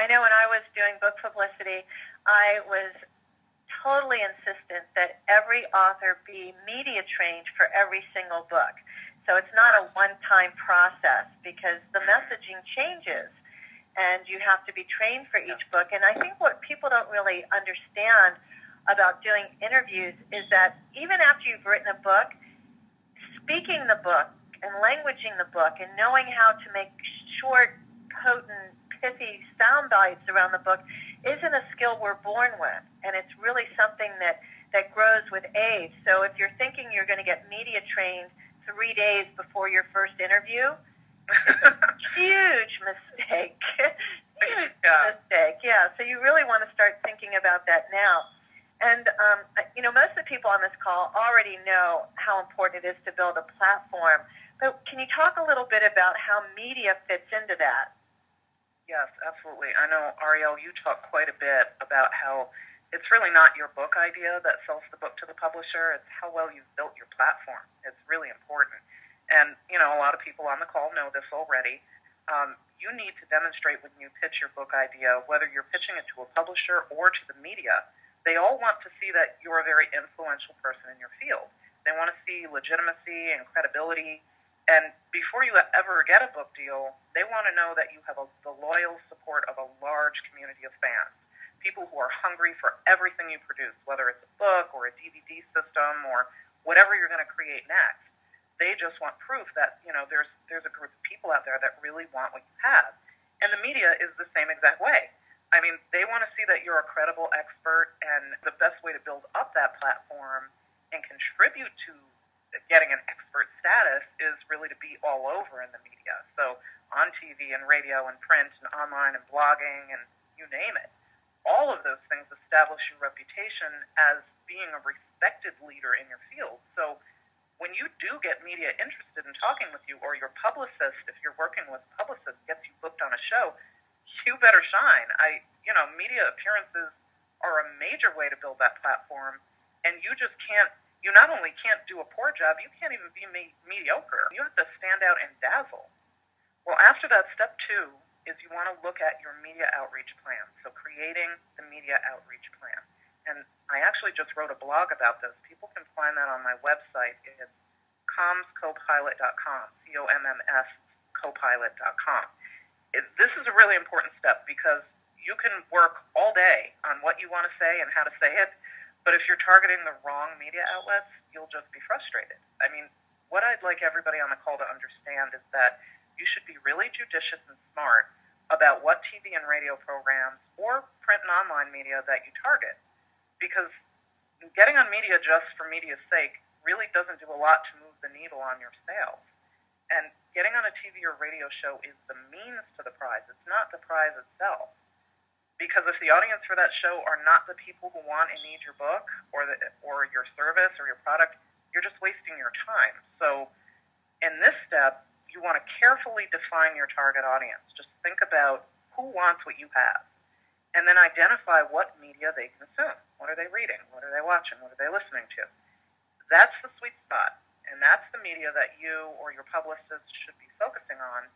I know when I was doing book publicity, I was totally insistent that every author be media trained for every single book. So it's not a one-time process because the messaging changes and you have to be trained for each book. And I think what people don't really understand about doing interviews is that even after you've written a book, speaking the book and languaging the book and knowing how to make short, potent, pithy sound bites around the book isn't a skill we're born with, and it's really something that grows with age. So if you're thinking you're going to get media trained 3 days before your first interview, it's a huge mistake. Mistake. Yeah, so you really want to start thinking about that now. And, most of the people on this call already know how important it is to build a platform. But can you talk a little bit about how media fits into that? Yes, absolutely. I know, Arielle, you talk quite a bit about how it's really not your book idea that sells the book to the publisher. It's how well you've built your platform. It's really important. And, a lot of people on the call know this already. You need to demonstrate when you pitch your book idea, whether you're pitching it to a publisher or to the media, they all want to see that you're a very influential person in your field. They want to see legitimacy and credibility. And before you ever get a book deal, they want to know that you have the loyal support of a large community of fans, people who are hungry for everything you produce, whether it's a book or a DVD system or whatever you're going to create next. They just want proof that, there's a group of people out there that really want what you have. And the media is the same exact way. I mean, they want to see that you're a credible expert, and the best way to build up that platform and contribute to getting an expert status is really to be all over in the media. So on TV and radio and print and online and blogging and you name it. All of those things establish your reputation as being a respected leader in your field. So when you do get media interested in talking with you, or your publicist, if you're working with a publicist, gets you booked on a show, you better shine. Media appearances are a major way to build that platform, and you not only can't do a poor job, you can't even be mediocre. You have to stand out and dazzle. Well, after that, step 2 is you want to look at your media outreach plan. So creating the media outreach plan. And I actually just wrote a blog about this. People can find that on my website. It's commscopilot.com, COMMS copilot.com. This is a really important step because you can work all day on what you want to say and how to say it, but if you're targeting the wrong media outlets, you'll just be frustrated. I mean, what I'd like everybody on the call to understand is that you should be really judicious and smart about what TV and radio programs or print and online media that you target, because getting on media just for media's sake really doesn't do a lot to move the needle on your sales. And getting on a TV or radio show is the means to the prize. It's not the prize itself. Because if the audience for that show are not the people who want and need your book or your service or your product, you're just wasting your time. So in this step, you want to carefully define your target audience. Just think about who wants what you have. And then identify what media they consume. What are they reading? What are they watching? What are they listening to? That's the sweet spot. And that's the media that you or your publicist should be focusing on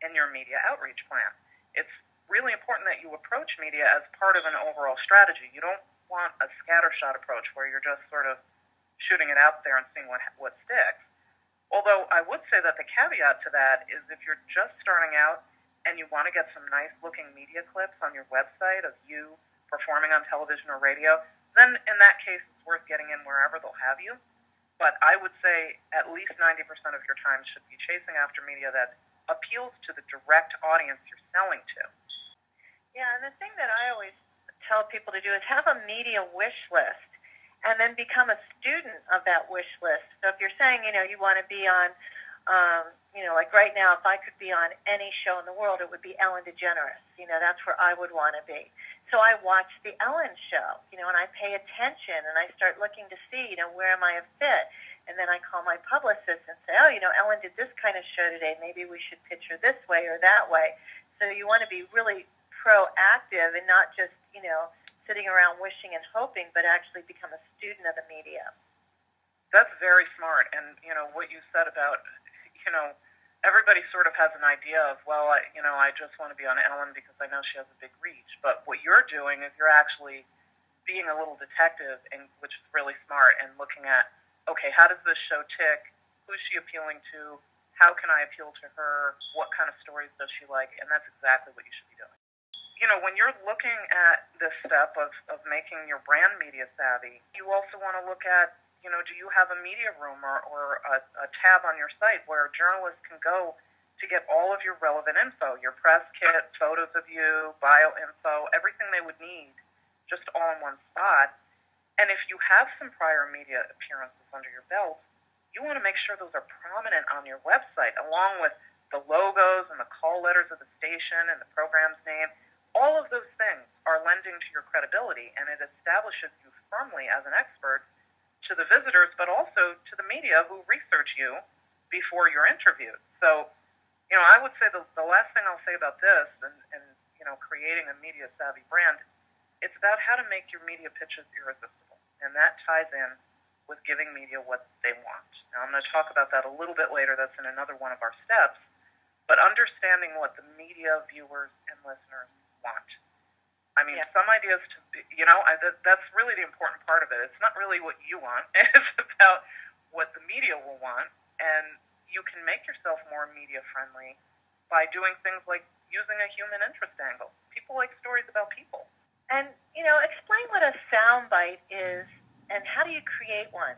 in your media outreach plan. It's really important that you approach media as part of an overall strategy. You don't want a scattershot approach where you're just sort of shooting it out there and seeing what sticks. Although I would say that the caveat to that is if you're just starting out and you want to get some nice-looking media clips on your website of you performing on television or radio, then in that case it's worth getting in wherever they'll have you. But I would say at least 90% of your time should be chasing after media that appeals to the direct audience you're selling to. Yeah, and the thing that I always tell people to do is have a media wish list and then become a student of that wish list. So if you're saying, you want to be on, like right now, if I could be on any show in the world, it would be Ellen DeGeneres. That's where I would want to be. So I watch the Ellen show, and I pay attention, and I start looking to see, where am I a fit? And then I call my publicist and say, Ellen did this kind of show today. Maybe we should pitch her this way or that way. So you want to be really proactive and not just, sitting around wishing and hoping, but actually become a student of the media. That's very smart. And, what you said about, everybody sort of has an idea of, well, I just want to be on Ellen because I know she has a big reach. But what you're doing is you're actually being a little detective, which is really smart, and looking at, okay, how does this show tick? Who's she appealing to? How can I appeal to her? What kind of stories does she like? And that's exactly what you should be doing. When you're looking at this step of making your brand media savvy, you also want to look at, do you have a media room or a tab on your site where journalists can go to get all of your relevant info, your press kit, photos of you, bio info, everything they would need, just all in one spot. And if you have some prior media appearances under your belt, you want to make sure those are prominent on your website, along with the logos and the call letters of the station and the program's name. All of those things are lending to your credibility, and it establishes you firmly as an expert to the visitors, but also to the media who research you before you're interviewed. So, I would say the last thing I'll say about this and creating a media-savvy brand, it's about how to make your media pitches irresistible, and that ties in with giving media what they want. Now, I'm going to talk about that a little bit later. That's in another one of our steps. But understanding what the media viewers and listeners want. I mean, some ideas that's really the important part of it. It's not really what you want. It's about what the media will want. And you can make yourself more media friendly by doing things like using a human interest angle. People like stories about people. And, explain what a soundbite is and how do you create one?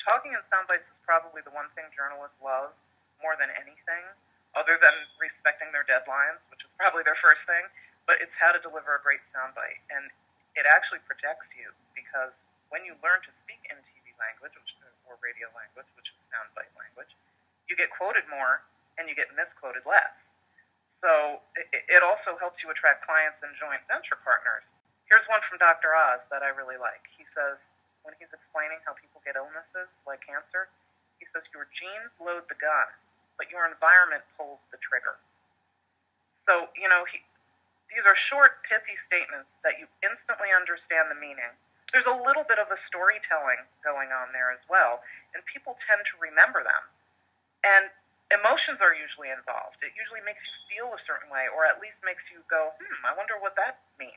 Talking in soundbites is probably the one thing journalists love more than anything, other than respecting their deadlines, which is probably their first thing, but it's how to deliver a great soundbite. And it actually protects you, because when you learn to speak in TV language, or radio language, which is soundbite language, you get quoted more and you get misquoted less. So it also helps you attract clients and joint venture partners. Here's one from Dr. Oz that I really like. He says, when he's explaining how people get illnesses like cancer, he says, your genes load the gun, but your environment pulls the trigger. So, these are short, pithy statements that you instantly understand the meaning. There's a little bit of a storytelling going on there as well, and people tend to remember them. And emotions are usually involved. It usually makes you feel a certain way, or at least makes you go, I wonder what that means.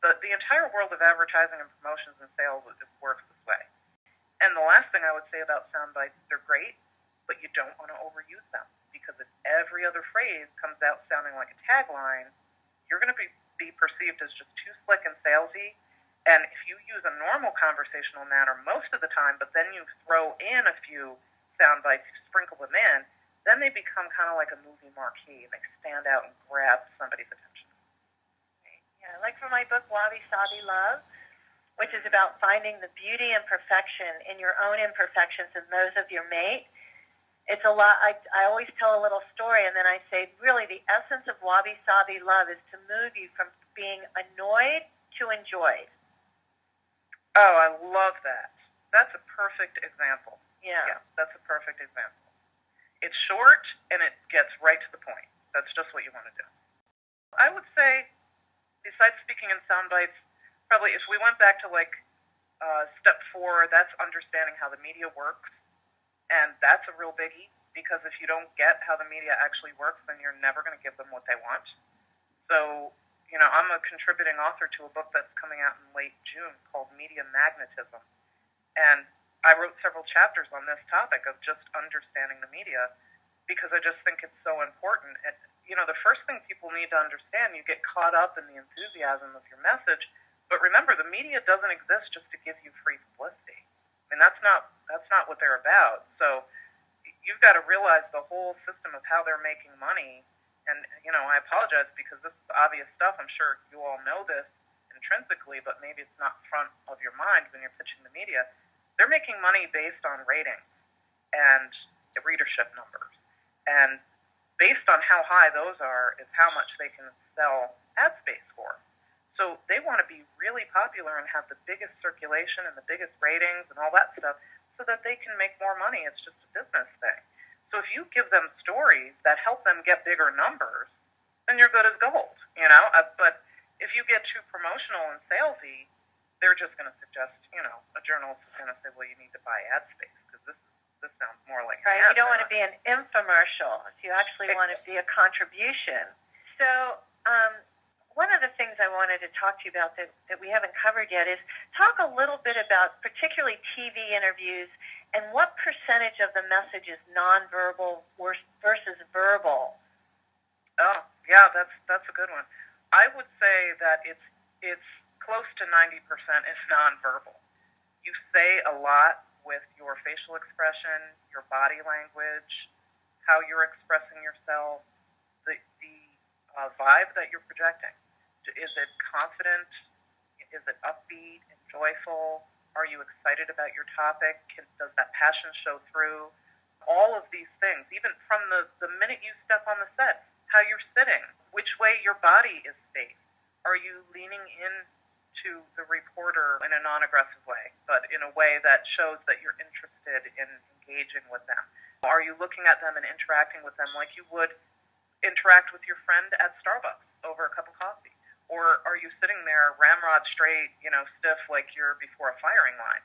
The entire world of advertising and promotions and sales works this way. And the last thing I would say about soundbites, they're great, but you don't want to overuse them, because if every other phrase comes out sounding like a tagline, you're going to be perceived as just too slick and salesy. And if you use a normal conversational manner most of the time, but then you throw in a few sound bites, sprinkle them in, then they become kind of like a movie marquee. They stand out and grab somebody's attention. Yeah, like for my book, Wabi Sabi Love, which is about finding the beauty and perfection in your own imperfections and those of your mate. It's a lot. I always tell a little story, and then I say, really, the essence of Wabi Sabi Love is to move you from being annoyed to enjoyed. Oh, I love that. That's a perfect example. Yeah, that's a perfect example. It's short, and it gets right to the point. That's just what you want to do. I would say, besides speaking in sound bites, probably if we went back to step 4, that's understanding how the media works. And that's a real biggie, because if you don't get how the media actually works, then you're never going to give them what they want. So, I'm a contributing author to a book that's coming out in late June called Media-Magnetism. And I wrote several chapters on this topic of just understanding the media, because I just think it's so important. And, the first thing people need to understand, you get caught up in the enthusiasm of your message, but remember, the media doesn't exist just to give you free publicity. I mean, that's not what they're about. So you've got to realize the whole system of how they're making money. And, I apologize because this is obvious stuff. I'm sure you all know this intrinsically, but maybe it's not front of your mind when you're pitching the media. They're making money based on ratings and readership numbers. And based on how high those are is how much they can sell ad space for. So they want to be really popular and have the biggest circulation and the biggest ratings and all that stuff so that they can make more money. It's just a business thing. So if you give them stories that help them get bigger numbers, then you're good as gold, But if you get too promotional and salesy, they're just going to suggest, a journalist is going to say, well, you need to buy ad space because this is this sounds more like right. You don't want to be an infomercial. You actually want to be a contribution. So one of the things I wanted to talk to you about that we haven't covered yet is talk a little bit about particularly TV interviews and what percentage of the message is nonverbal versus verbal. Oh, yeah, that's a good one. I would say that it's close to 90% is nonverbal. You say a lot with your facial expression, your body language, how you're expressing yourself, the vibe that you're projecting. Is it confident? Is it upbeat and joyful? Are you excited about your topic? Does that passion show through? All of these things, even from the minute you step on the set, how you're sitting, which way your body is faced. Are you leaning into the reporter in a non-aggressive way, but in a way that shows that you're interested in engaging with them? Are you looking at them and interacting with them like you would interact with your friend at Starbucks over a cup of coffee? Or are you sitting there ramrod straight, stiff like you're before a firing line?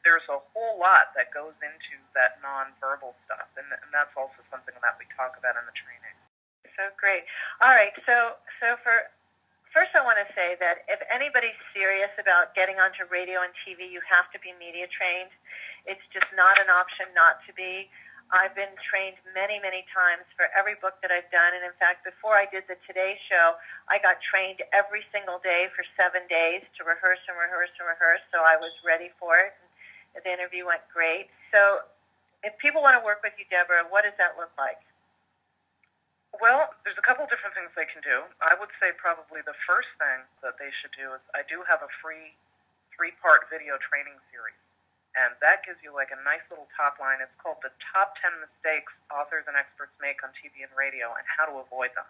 There's a whole lot that goes into that nonverbal stuff, and that's also something that we talk about in the training. So great. All right, so first I want to say that if anybody's serious about getting onto radio and TV, you have to be media trained. It's just not an option not to be. I've been trained many, many times for every book that I've done. And in fact, before I did the Today Show, I got trained every single day for 7 days to rehearse and rehearse and rehearse. So I was ready for it. And the interview went great. So if people want to work with you, Deborah, what does that look like? Well, there's a couple different things they can do. I would say probably the first thing that they should do is I do have a free 3-part video training series. And that gives you like a nice little top line. It's called The Top 10 Mistakes Authors and Experts Make on TV and Radio and How to Avoid Them.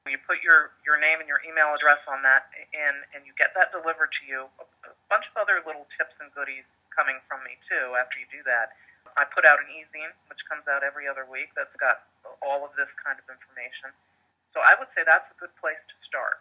You put your name and your email address on that in, and you get that delivered to you. A bunch of other little tips and goodies coming from me, too, after you do that. I put out an e-zine, which comes out every other week, that's got all of this kind of information. So I would say that's a good place to start.